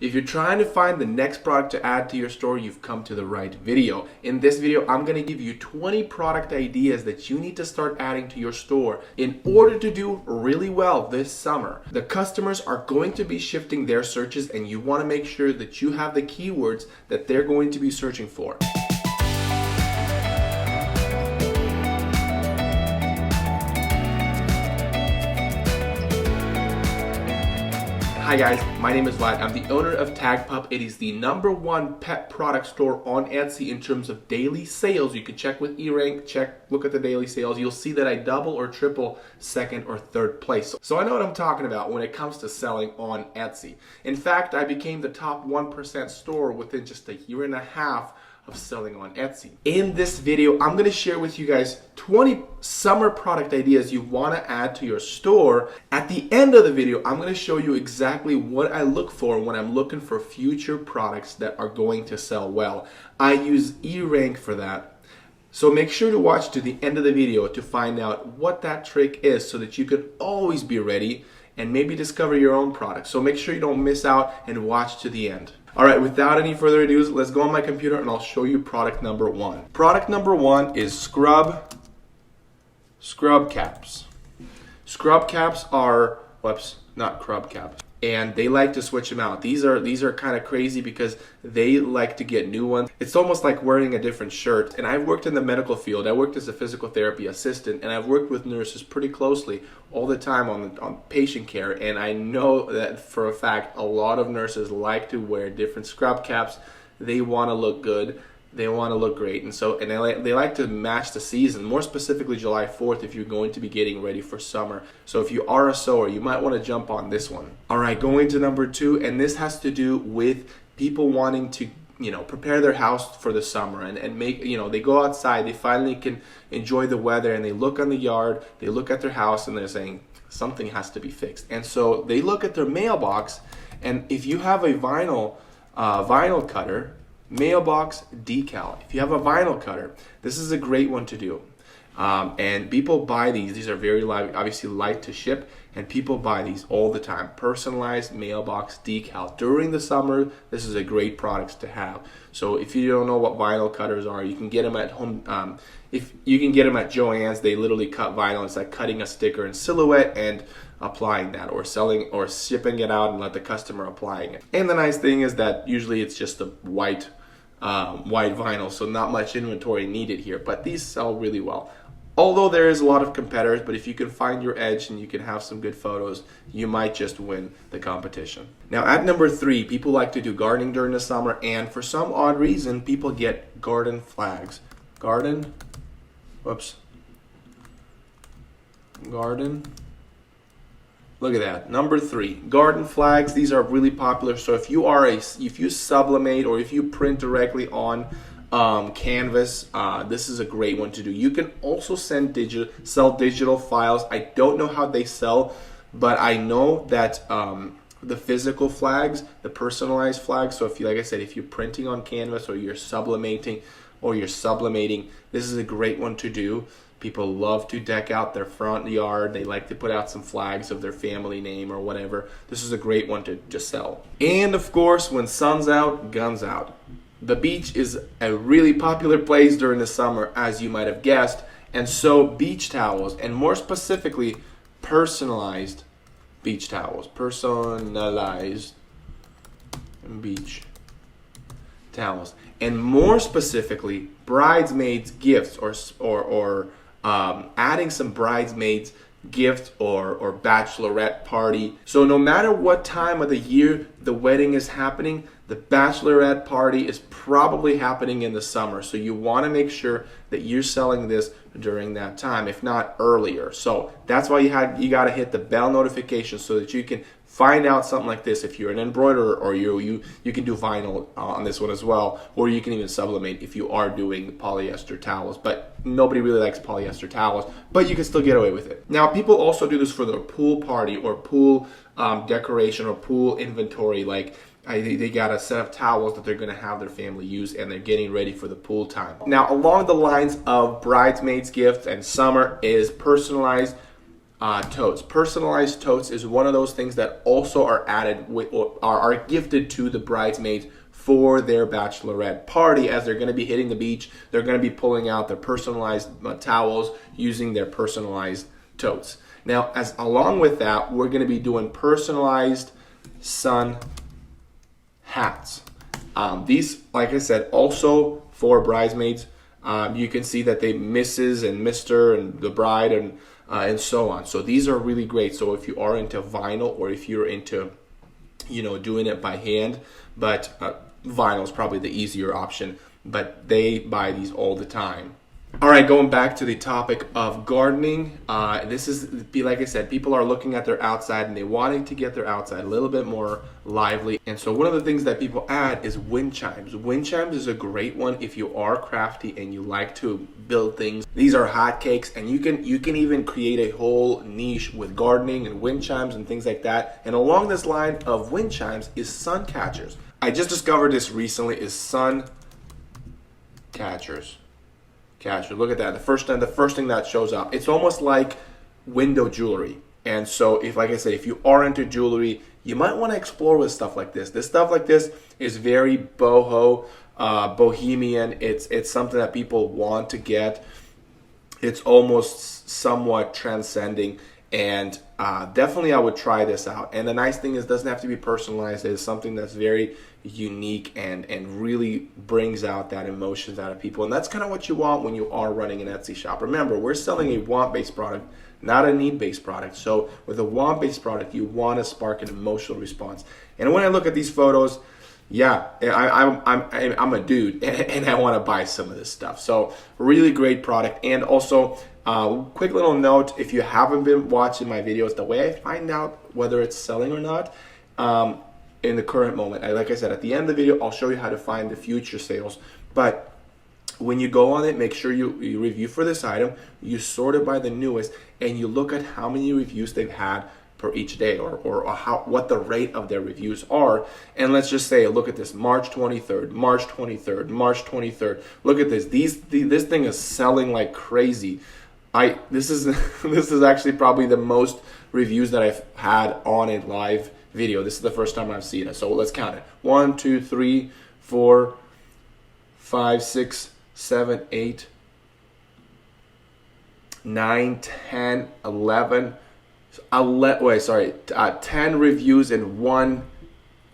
If you're trying to find the next product to add to your store, you've come to the right video. In this video, I'm going to give you 20 product ideas that you need to start adding to your store in order to do really well this summer. The customers are going to be shifting their searches, and you want to make sure that you have the keywords that they're going to be searching for. Hi guys, my name is Vlad. I'm the owner of TagPup. It is the #1 pet product store on Etsy in terms of daily sales. You can check with eRank, look at the daily sales. You'll see that I double or triple second or third place. So I know what I'm talking about when it comes to selling on Etsy. In fact, I became the top 1% store within just a year and a half of selling on Etsy. In this video, I'm going to share with you guys 20 summer product ideas you want to add to your store. At the end of the video, I'm going to show you exactly what I look for when I'm looking for future products that are going to sell well. I use eRank for that. So make sure to watch to the end of the video to find out what that trick is so that you can always be ready and maybe discover your own product. So make sure you don't miss out and watch to the end. All right, without any further ado, let's go on my computer and I'll show you product number 1. Product number 1 is scrub caps. Scrub caps are, not crub caps. And they like to switch them out. These are kind of crazy because they like to get new ones. It's almost like wearing a different shirt. And I've worked in the medical field. I worked as a physical therapy assistant, and I've worked with nurses pretty closely all the time on patient care. And I know that for a fact, a lot of nurses like to wear different scrub caps. They want to look good. They want to look great, and they like to match the season, more specifically July 4th if you're going to be getting ready for summer. So if you are a sewer, you might want to jump on this one. All right, going to number 2, and this has to do with people wanting to, prepare their house for the summer and make, they go outside, they finally can enjoy the weather, and they look on the yard, they look at their house, and they're saying something has to be fixed. And so they look at their mailbox, and if you have a vinyl cutter, mailbox decal. If you have a vinyl cutter, this is a great one to do. And people buy these. These are very obviously light to ship, and people buy these all the time. Personalized mailbox decal. During the summer, this is a great product to have. So if you don't know what vinyl cutters are, you can get them at home. If you can get them at Joann's, they literally cut vinyl. It's like cutting a sticker in silhouette and applying that, or selling or shipping it out and let the customer applying it. And the nice thing is that usually it's just a white vinyl, so not much inventory needed here, but these sell really well. Although there is a lot of competitors, but if you can find your edge and you can have some good photos, you might just win the competition. Now at number 3, people like to do gardening during the summer, and for some odd reason, people get garden flags. Garden. Look at that. Number 3, garden flags. These are really popular. So if you sublimate or if you print directly on canvas, this is a great one to do. You can also sell digital files. I don't know how they sell, but I know that the physical flags, the personalized flags. So if you, like I said, if you're printing on canvas or you're sublimating, this is a great one to do. People love to deck out their front yard. They like to put out some flags of their family name or whatever. This is a great one to sell. And of course, when sun's out, guns out. The beach is a really popular place during the summer, as you might have guessed. And so beach towels, and more specifically, personalized beach towels. Personalized beach towels. And more specifically, bridesmaids gifts or adding some bridesmaids gift or bachelorette party. So no matter what time of the year the wedding is happening, the bachelorette party is probably happening in the summer. So you want to make sure that you're selling this during that time, if not earlier. So that's why you got to hit the bell notification so that you can find out something like this. If you're an embroiderer, or you can do vinyl on this one as well, or you can even sublimate if you are doing polyester towels. But nobody really likes polyester towels, but you can still get away with it. Now, people also do this for their pool party or pool decoration or pool inventory. Like they got a set of towels that they're going to have their family use, and they're getting ready for the pool time. Now, along the lines of bridesmaids gifts and summer is personalized totes. Personalized totes is one of those things that also are added or are gifted to the bridesmaids for their bachelorette party. As they're going to be hitting the beach, they're going to be pulling out their personalized towels using their personalized totes. Now, as along with that, we're going to be doing personalized sun hats. These, like I said, also for bridesmaids. You can see that they Mrs. and Mr. and the bride and so on. So these are really great. So if you are into vinyl, or if you're into, doing it by hand, but vinyl is probably the easier option, but they buy these all the time. All right, going back to the topic of gardening, this is, like I said, people are looking at their outside and they wanting to get their outside a little bit more lively. And so one of the things that people add is wind chimes. Wind chimes is a great one if you are crafty and you like to build things. These are hotcakes, and you can even create a whole niche with gardening and wind chimes and things like that. And along this line of wind chimes is sun catchers. I just discovered this recently, is sun catchers. Look at that. The first thing that shows up. It's almost like window jewelry. And so, if, like I said, if you are into jewelry, you might want to explore with stuff like this. This stuff like this is very boho, bohemian. It's something that people want to get. It's almost somewhat transcending. And definitely I would try this out. And the nice thing is, it doesn't have to be personalized. It's something that's very unique and really brings out that emotions out of people. And that's kind of what you want when you are running an Etsy shop. Remember, we're selling a want-based product, not a need-based product. So with a want-based product, you want to spark an emotional response. And when I look at these photos, yeah, I'm a dude and I want to buy some of this stuff. So really great product. And also, quick little note, if you haven't been watching my videos, the way I find out whether it's selling or not, in the current moment, like I said, at the end of the video, I'll show you how to find the future sales. But when you go on it, make sure you review for this item, you sort it by the newest, and you look at how many reviews they've had per each day, or what the rate of their reviews are. And let's just say, look at this, March 23rd, March 23rd, March 23rd. Look at this. This thing is selling like crazy. This is actually probably the most reviews that I've had on a live video. This is the first time I've seen it. So let's count it. 1, 2, 3, 4, 5, 6, 7, 8, 9, 10, 11. 10 reviews in one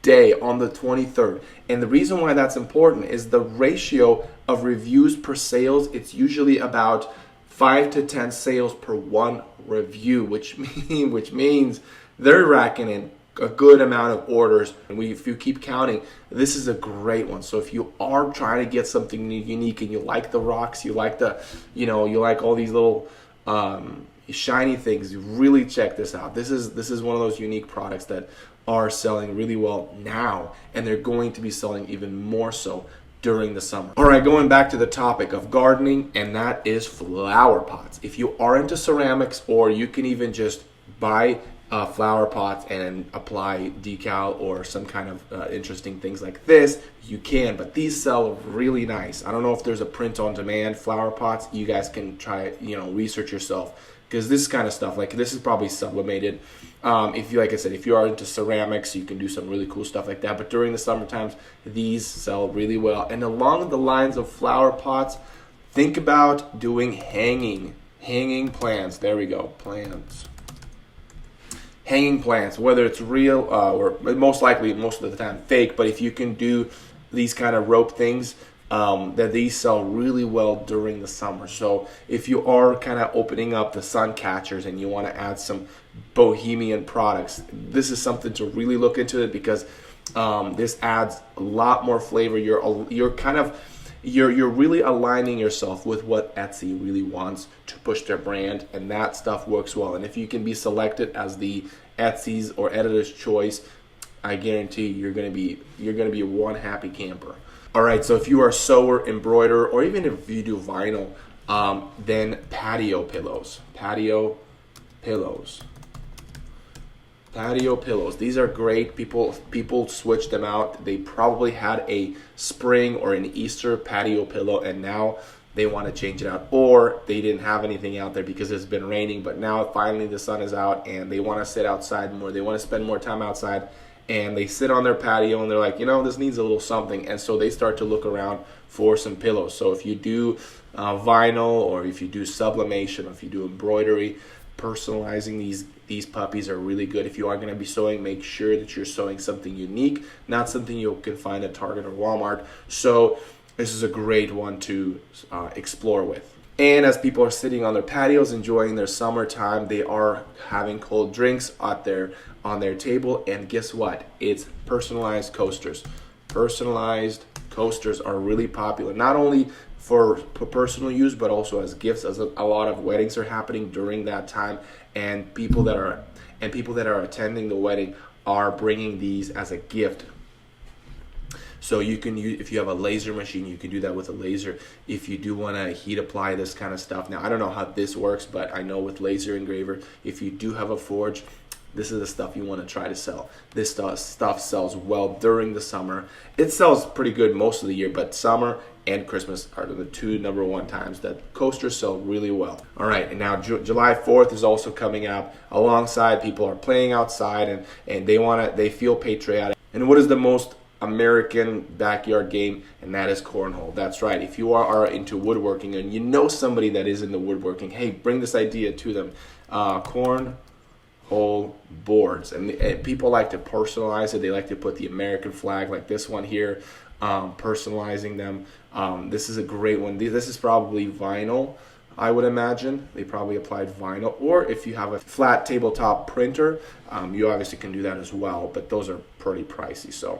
day on the 23rd. And the reason why that's important is the ratio of reviews per sales. It's usually about 5 to 10 sales per one review, which means they're racking in a good amount of orders. And if you keep counting, this is a great one. So if you are trying to get something unique and you like the rocks, you like you like all these little shiny things, really check this out. This is one of those unique products that are selling really well now, and they're going to be selling even more so during the summer. All right, going back to the topic of gardening, and that is flower pots. If you are into ceramics, or you can even just buy flower pots and apply decal or some kind of interesting things like this, you can, but these sell really nice. I don't know if there's a print on demand flower pots. You guys can try, research yourself, because this kind of stuff, like this is probably sublimated. If you, like I said, if you are into ceramics, you can do some really cool stuff like that. But during the summer times, these sell really well. And along the lines of flower pots, think about doing hanging plants. There we go, plants. Hanging plants, whether it's real or most likely, most of the time, fake. But if you can do these kind of rope things, that these sell really well during the summer. So if you are kind of opening up the sun catchers and you want to add some bohemian products, this is something to really look into it, because this adds a lot more flavor. You're really aligning yourself with what Etsy really wants to push their brand, and that stuff works well. And if you can be selected as the Etsy's or editor's choice, I guarantee you're gonna be one happy camper. All right, so if you are a sewer, embroiderer, or even if you do vinyl, then patio pillows. Patio pillows. These are great. People switch them out. They probably had a spring or an Easter patio pillow, and now they want to change it out, or they didn't have anything out there because it's been raining, but now finally the sun is out and they want to sit outside more, they want to spend more time outside, and they sit on their patio and they're like, this needs a little something, and so they start to look around for some pillows. So if you do vinyl, or if you do sublimation, or if you do embroidery, personalizing these puppies are really good. If you are going to be sewing, make sure that you're sewing something unique, not something you can find at Target or Walmart. So this is a great one to explore with. And as people are sitting on their patios enjoying their summertime, they are having cold drinks out there on their table. And guess what? It's personalized coasters. Personalized coasters are really popular, not only for personal use, but also as gifts, as a lot of weddings are happening during that time, and people that are attending the wedding are bringing these as a gift. So you can use, if you have a laser machine, you can do that with a laser. If you do want to heat apply this kind of stuff. Now, I don't know how this works, but I know with laser engraver, if you do have a forge, this is the stuff you want to try to sell. This stuff sells well during the summer. It sells pretty good most of the year, but summer and Christmas are the two number one times that coasters sell really well. All right, and now July 4th is also coming up. Alongside, people are playing outside and they feel patriotic. And what is the most American backyard game? And that is cornhole. That's right. If you are into woodworking and you know somebody that is into woodworking, hey, bring this idea to them. Cornhole boards, and people like to personalize it. They like to put the American flag, like this one here, personalizing them. This is a great one. This is probably vinyl, I would imagine. They probably applied vinyl, or if you have a flat tabletop printer, you obviously can do that as well, but those are pretty pricey.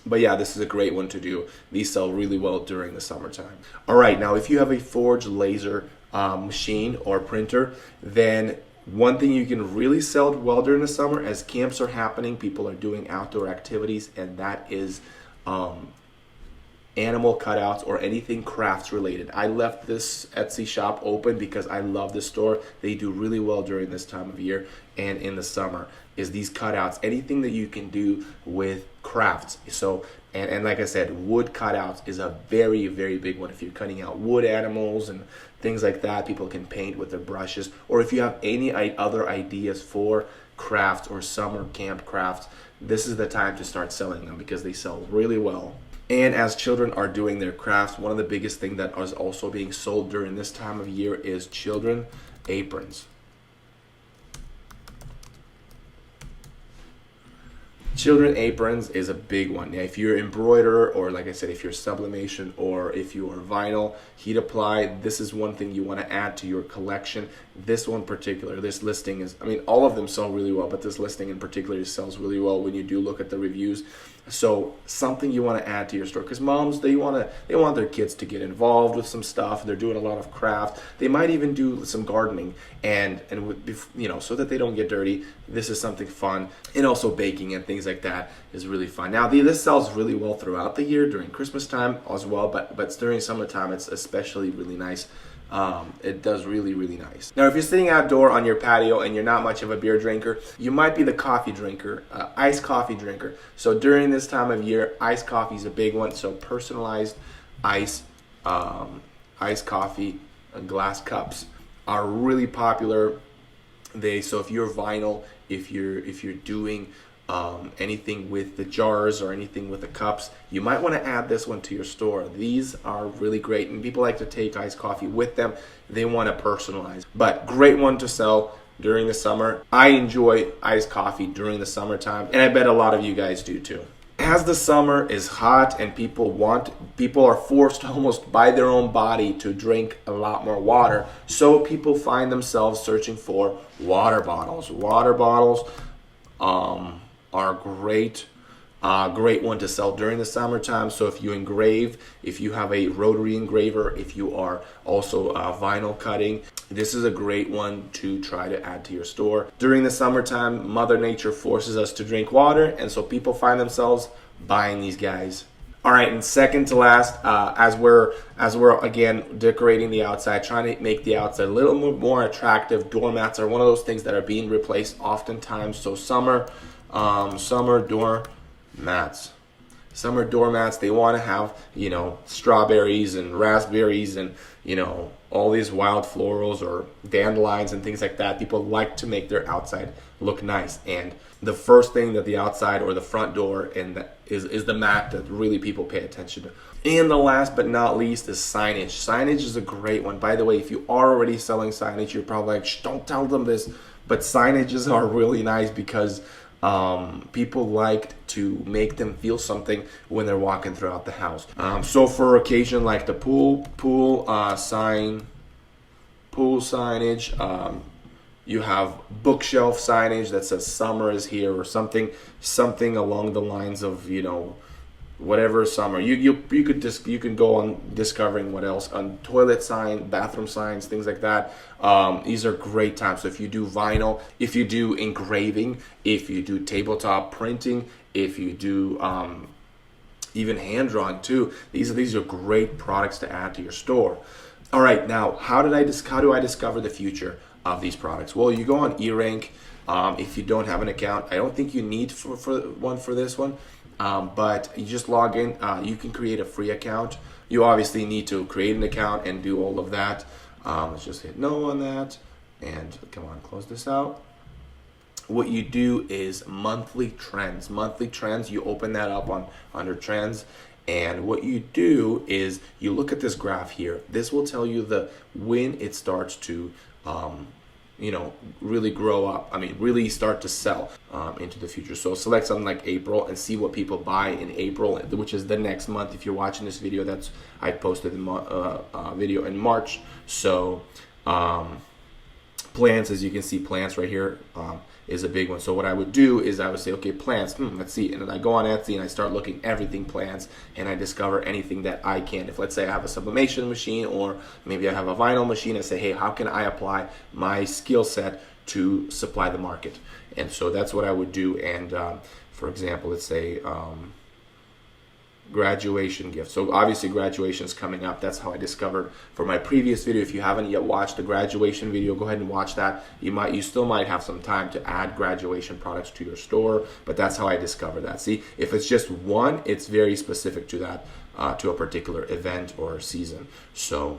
But yeah, this is a great one to do. These sell really well during the summertime. All right, now if you have a forged laser machine or printer, then one thing you can really sell well during the summer, as camps are happening, people are doing outdoor activities, and that is animal cutouts or anything crafts related. I left this Etsy shop open because I love this store. They do really well during this time of year and in the summer, is these cutouts, anything that you can do with crafts. So and like I said, wood cutouts is a very, very big one. If you're cutting out wood animals and things like that, people can paint with their brushes. Or if you have any other ideas for crafts or summer camp crafts, this is the time to start selling them because they sell really well. And as children are doing their crafts, one of the biggest things that is also being sold during this time of year is children aprons. Children aprons is a big one. Now, if you're embroiderer, or like I said, if you're sublimation, or if you are vinyl, heat apply, this is one thing you want to add to your collection. This one particular, this listing is, I mean, all of them sell really well, but this listing in particular sells really well when you do look at the reviews. So something you want to add to your store, because moms, they want their kids to get involved with some stuff. They're doing a lot of craft. They might even do some gardening, and so that they don't get dirty. This is something fun, and also baking and things like that is really fun. Now, this sells really well throughout the year during Christmas time as well, but during summertime, it's especially really nice. It does really, really nice. Now, if you're sitting outdoor on your patio and you're not much of a beer drinker, you might be the coffee drinker, iced coffee drinker. So during this time of year, iced coffee is a big one. So personalized iced coffee glass cups are really popular. So if you're vinyl, if you're doing anything with the jars or anything with the cups, you might want to add this one to your store. These are really great, and people like to take iced coffee with them. They want to personalize, but great one to sell during the summer. I enjoy iced coffee during the summertime, and I bet a lot of you guys do too. As the summer is hot and people are forced almost by their own body to drink a lot more water, so people find themselves searching for water bottles. Water bottles are great one to sell during the summertime. So if you engrave, if you have a rotary engraver, if you are also vinyl cutting, this is a great one to try to add to your store. During the summertime, Mother Nature forces us to drink water, and so people find themselves buying these guys. All right, and second to last, as we're again decorating the outside, trying to make the outside a little more attractive, doormats are one of those things that are being replaced oftentimes. So summer door mats. Summer doormats, they want to have, strawberries and raspberries and, all these wild florals or dandelions and things like that. People like to make their outside look nice. And the first thing that the outside or the front door is the mat that really people pay attention to. And the last but not least is signage. Signage is a great one. By the way, if you are already selling signage, you're probably like, shh, don't tell them this. But signages are really nice because people like to make them feel something when they're walking throughout the house. So for occasion like the pool signage, you have bookshelf signage that says summer is here or something along the lines of, whatever summer. You can go on discovering what else on toilet sign, bathroom signs, things like that. These are great times. So if you do vinyl, if you do engraving, if you do tabletop printing, if you do even hand drawn too, these are great products to add to your store. All right, now how do I discover the future of these products? Well, you go on eRank. If you don't have an account, I don't think you need for this one. But you just log in. You can create a free account. You obviously need to create an account and do all of that. Let's just hit no on that. And come on, close this out. What you do is monthly trends. Monthly trends, you open that up under trends. And what you do is you look at this graph here. This will tell you when it starts to really grow up. Really start to sell into the future. So select something like April and see what people buy in April, which is the next month. If you're watching this video, I posted the video in March. So plants, as you can see, plants right here is a big one. So what I would do is I would say, okay, plants, let's see. And then I go on Etsy and I start looking everything plants, and I discover anything that I can. If let's say I have a sublimation machine, or maybe I have a vinyl machine, I say, hey, how can I apply my skill set to supply the market? And so that's what I would do. And for example, let's say graduation gift. So obviously graduation is coming up. That's how I discovered for my previous video. If you haven't yet watched the graduation video, go ahead and watch that. You still might have some time to add graduation products to your store, but that's how I discovered that. See, if it's just one, it's very specific to that, to a particular event or season. So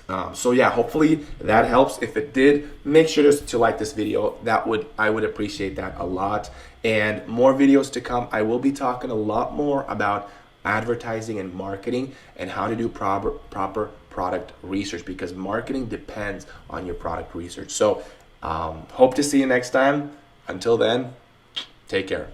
yeah, hopefully that helps. If it did, make sure to like this video. I would appreciate that a lot. And more videos to come. I will be talking a lot more about advertising and marketing and how to do proper product research, because marketing depends on your product research. So hope to see you next time. Until then, take care.